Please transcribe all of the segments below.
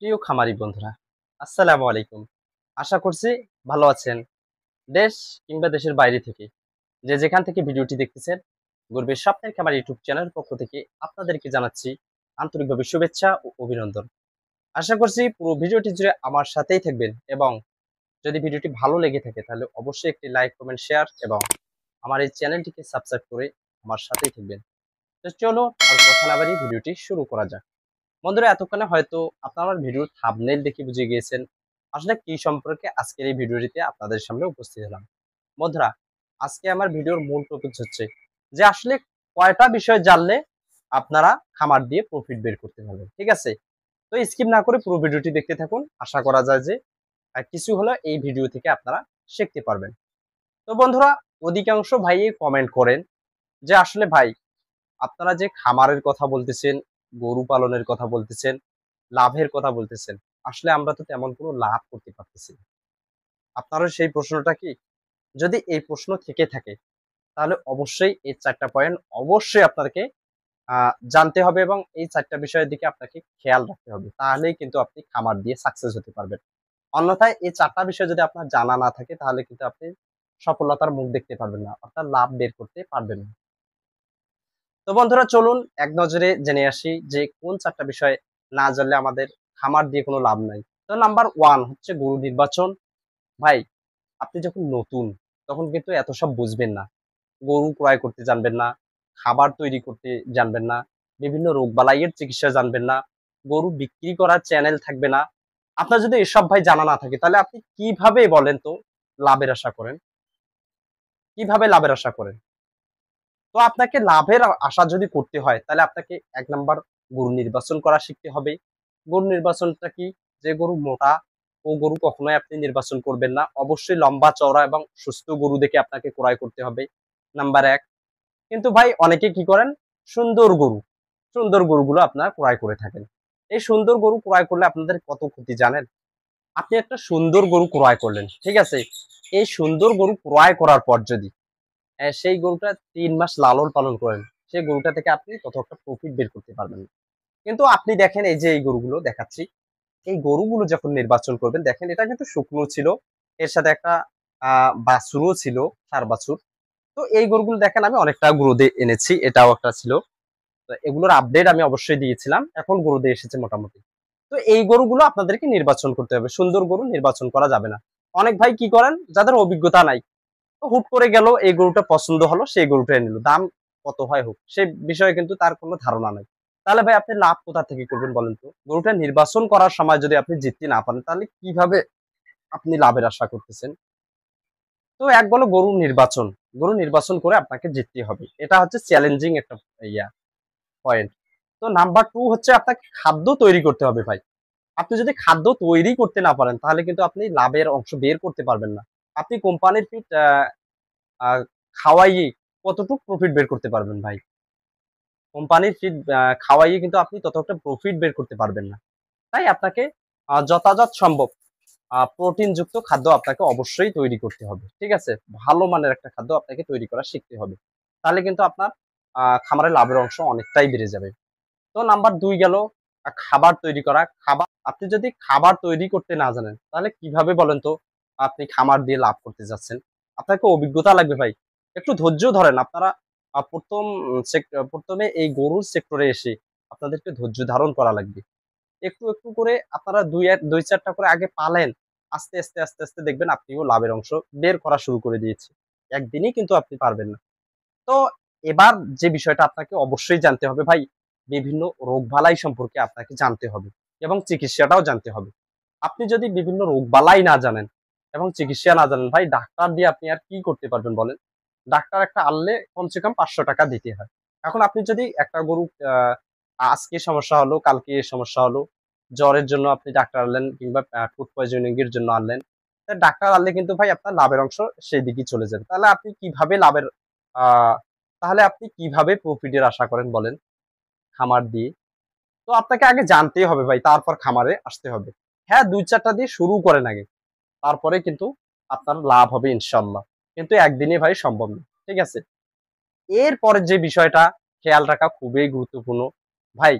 প্রিয় খামারি বন্ধুরা, আসসালামু আলাইকুম। আশা করছি ভালো আছেন। দেশ কিংবা দেশের বাইরে থেকে যে যেখান থেকে ভিডিওটি দেখতেছেন, গর্বের স্বপ্নের খামার ইউটিউব চ্যানেলের পক্ষ থেকে আপনাদেরকে জানাচ্ছি আন্তরিকভাবে শুভেচ্ছা ও অভিনন্দন। আশা করছি পুরো ভিডিওটি জুড়ে আমার সাথেই থাকবেন এবং যদি ভিডিওটি ভালো লেগে থাকে তাহলে অবশ্যই একটি লাইক, কমেন্ট, শেয়ার এবং আমার এই চ্যানেলটিকে সাবস্ক্রাইব করে আমার সাথেই থাকবেন। তো চলো আর কথা না বাড়িয়ে ভিডিওটি শুরু করা যাক। বন্ধুরা, এতক্ষণে হয়তো আপনারা আমার ভিডিওর থাম্বনেইল দেখে বুঝে গিয়েছেন আসলে কি সম্পর্কে আজকের এই ভিডিওটিতে আপনাদের সামনে উপস্থিত হলাম। বন্ধুরা, আজকে আমার ভিডিওর মূল টপিক হচ্ছে যে আসলে কয়টা বিষয় জানলে আপনারা খামার দিয়ে প্রফিট বের করতে পারবেন। ঠিক আছে, তো স্কিপ না করে পুরো ভিডিওটি দেখতে থাকুন। আশা করা যায় যে কিছু হলো এই ভিডিও থেকে আপনারা শিখতে পারবেন। তো বন্ধুরা, অধিকাংশ ভাই কমেন্ট করেন যে আসলে ভাই, আপনারা যে খামারের কথা বলতেছেন, গরু পালনের কথা বলতেছেন, লাভের কথা বলতেছেন, আসলে আমরা তো তেমন কোনো লাভ করতে পারতেছি না। আপনারও সেই প্রশ্নটা কি? যদি এই প্রশ্ন থেকে থাকে তাহলে অবশ্যই এই ৪ টা পয়েন্ট অবশ্যই আপনাকে জানতে হবে এবং এই ৪ টা বিষয়ের দিকে আপনাকে খেয়াল রাখতে হবে। তাহলেই কিন্তু আপনি খামার দিয়ে সাকসেস হতে পারবেন। অন্যথায় এই ৪ টা বিষয় যদি আপনার জানা না থাকে তাহলে কিন্তু আপনি সফলতার মুখ দেখতে পারবেন না। অর্থাৎ লাভ বের করতে পারবেন না। তো বন্ধুরা, চলুন এক নজরে জেনে আসি যে কোন ৪ টা বিষয় না জানলে আমাদের খামার দিয়ে কোনো লাভ নাই। তো নাম্বার 1 হচ্ছে গরু নির্বাচন। ভাই, আপনি যখন নতুন তখন কিন্তু এত সব বুঝবেন না। গরু ক্রয় করতে জানবেন না, খাবার তৈরি করতে জানবেন না, বিভিন্ন রোগবালাইয়ের চিকিৎসা জানবেন না, গরু বিক্রি করার চ্যানেল থাকবে না। আপনার যদি এসব ভাই জানা না থাকে তাহলে আপনি কিভাবে বলেন তো লাভের আশা করেন? কিভাবে লাভের আশা করেন? তো আপনাকে লাভের আশা যদি করতে হয় তাহলে আপনাকে ১ নাম্বার গরু নির্বাচন করা শিখতে হবে। গরু নির্বাচনটা কি? যে গরু মোটা ও গরু কখনোই আপনি নির্বাচন করবেন না। অবশ্যই লম্বা চওড়া এবং সুস্থ গরু দেখে আপনাকে ক্রয় করতে হবে। নাম্বার ১। কিন্তু ভাই অনেকে কি করেন? সুন্দর গরু, সুন্দর গরুগুলো আপনারা ক্রয় করে থাকেন। এই সুন্দর গরু ক্রয় করলে আপনাদের কত ক্ষতি জানেন? আপনি একটা সুন্দর গরু ক্রয় করলেন। ঠিক আছে? এই সুন্দর গরু ক্রয় করার পর যদি সেই গরুটা ৩ মাস লালন পালন করেন, সেই গরুটা থেকে আপনি তত একটা প্রফিট বের করতে পারবেন না। কিন্তু আপনি দেখেন এই যে এই গরুগুলো দেখাচ্ছি, এই গরুগুলো যখন নির্বাচন করবেন দেখেন এটা কিন্তু শুকনো ছিল। এর সাথে একটা বাছুরও ছিল, ষাঁড় বাছুর। তো এই গরুগুলো দেখেন আমি অনেকটা গরু এনেছি। এটাও একটা ছিল। তো এগুলোর আপডেট আমি অবশ্যই দিয়েছিলাম। এখন গরু এসেছে মোটামুটি। তো এই গরুগুলো আপনাদেরকে নির্বাচন করতে হবে। সুন্দর গরু নির্বাচন করা যাবে না। অনেক ভাই কি করেন? যাদের অভিজ্ঞতা নাই, তো হুট করে গেল এই গরুটা পছন্দ হলো, সেই গরুটাই নিল। দাম কত হয় হোক, সে বিষয়ে কিন্তু তার কোনো ধারণা নাই। তাহলে ভাই আপনি লাভ কোথা থেকে করবেন বলেন তো? গরুটা নির্বাচন করার সময় যদি আপনি জিততে না পারেন তাহলে কিভাবে আপনি লাভের আশা করতেছেন? তো এক বলো গরু নির্বাচন। গরু নির্বাচন করে আপনাকে জিততে হবে। এটা হচ্ছে চ্যালেঞ্জিং একটা ইয়া পয়েন্ট। তো নাম্বার 2 হচ্ছে আপনাকে খাদ্য তৈরি করতে হবে ভাই। আপনি যদি খাদ্য তৈরি করতে না পারেন তাহলে কিন্তু আপনি লাভের অংশ বের করতে পারবেন না। আপনি কোম্পানির ফিড আ খাওয়াইয়ে কতটুক প্রফিট বের করতে পারবেন ভাই? কোম্পানির ফিড খাওয়াইয়ে কিন্তু আপনি ততটা প্রফিট বের করতে পারবেন না। তাই আপনাকে যথাযথ সম্ভব প্রোটিনযুক্ত খাদ্য আপনাকে অবশ্যই তৈরি করতে হবে। ঠিক আছে? ভালো মানের একটা খাদ্য আপনাকে তৈরি করা শিখতে হবে। তাহলে কিন্তু আপনার খামারের লাভের অংশ অনেকটাই বেড়ে যাবে। তো নাম্বার ২ গেল খাবার তৈরি করা। আপনি যদি খাবার তৈরি করতে না জানেন, তাহলে কিভাবে বলেন তো আপনি খামার দিয়ে লাভ করতে যাচ্ছেন? আপনাকে অভিজ্ঞতা লাগবে ভাই। একটু ধৈর্য ধরেন। আপনারা ১ম এ এই গরুর সেক্টরে এসে আপনাদেরকে ধৈর্য ধারণ করা লাগবে। একটু করে আপনারা ২-৪ টা করে আগে পালেন। আস্তে আস্তে দেখবেন আপনিও লাভের অংশ বের করা শুরু করে দিয়েছে। একদিনেই কিন্তু আপনি পারবেন না। তো এবার যে বিষয়টা আপনাকে অবশ্যই জানতে হবে ভাই, বিভিন্ন রোগবালাই সম্পর্কে আপনাকে জানতে হবে এবং চিকিৎসাটাও জানতে হবে। আপনি যদি বিভিন্ন রোগবালাই না জানেন এবং চিকিৎসা না জানেন ভাই, ডাক্তার দিয়ে আপনি আর কি করতে পারবেন বলেন? ডাক্তার একটা আনলে কমসে কম ৳৫০০ দিতে হয়। এখন আপনি যদি একটা গরু আজকে সমস্যা হলো, কালকে সমস্যা হলো, জ্বরের জন্য আপনি ডাক্তার আনলেন কিংবা ফুড পয়জনিং এর জন্য আনলেন। তা ডাক্তার আনলে কিন্তু ভাই আপনার লাভের অংশ সেই দিকেই চলে যাবে। আ তাহলে আপনি কিভাবে প্রফিট এর আশা করেন বলেন? খামার দিয়ে? তো আপনাকে আগে জানতেই হবে ভাই, তারপর খামারে আসতে হবে। হ্যাঁ, ২-৪ টা দিয়ে শুরু করেন আগে। তারপরে কিন্তু আপনার লাভ হবে ইনশাআল্লাহ। কিন্তু একদিনে ভাই সম্ভব না। ঠিক আছে? এরপরের যে বিষয়টা খেয়াল রাখা খুবই গুরুত্বপূর্ণ। ভাই,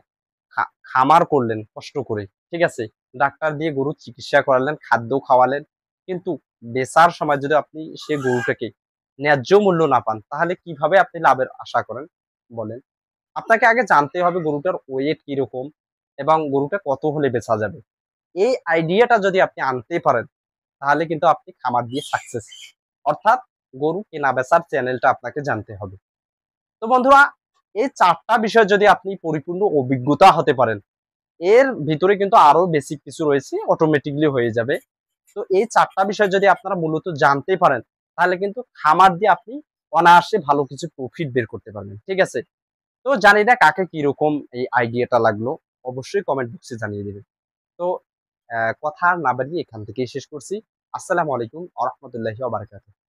খামার করলেন কষ্ট করে, ঠিক আছে, ডাক্তার দিয়ে গরুর চিকিৎসা করালেন, খাদ্য খাওয়ালেন, কিন্তু বেচার সময় যদি আপনি সে গরুটাকে ন্যায্য মূল্য না পান, তাহলে কিভাবে আপনি লাভের আশা করেন বলেন? আপনাকে আগে জানতে হবে গরুটার ওয়েট কিরকম এবং গরুটা কত হলে বেচা যাবে। এই আইডিয়াটা যদি আপনি আনতে পারেন, তাহলে কিন্তু আপনি খামার দিয়ে সাকসেস। অর্থাৎ গরু কেনা বেচার চ্যানেলটা আপনাকে জানতে হবে। তো বন্ধুরা, এই ৪ টা বিষয় যদি আপনি পরিপূর্ণ অভিজ্ঞতা হতে পারেন, এর ভিতরে কিন্তু আরো বেসিক কিছু রয়েছে, অটোমেটিক্যালি হয়ে যাবে। তো এই ৪ টা বিষয় যদি আপনারা মূলত জানতে পারেন, তাহলে কিন্তু খামার দিয়ে আপনি অনায়াসে ভালো কিছু প্রফিট বের করতে পারবেন। ঠিক আছে? তো জানি না কাকে কিরকম এই আইডিয়াটা লাগলো। অবশ্যই কমেন্ট বক্সে জানিয়ে দিবেন। তো কথা আর না বাড়িয়ে এখান থেকেই শেষ করছি। আসসালামু আলাইকুম ওয়া রাহমাতুল্লাহি ওয়া বারাকাতুহু।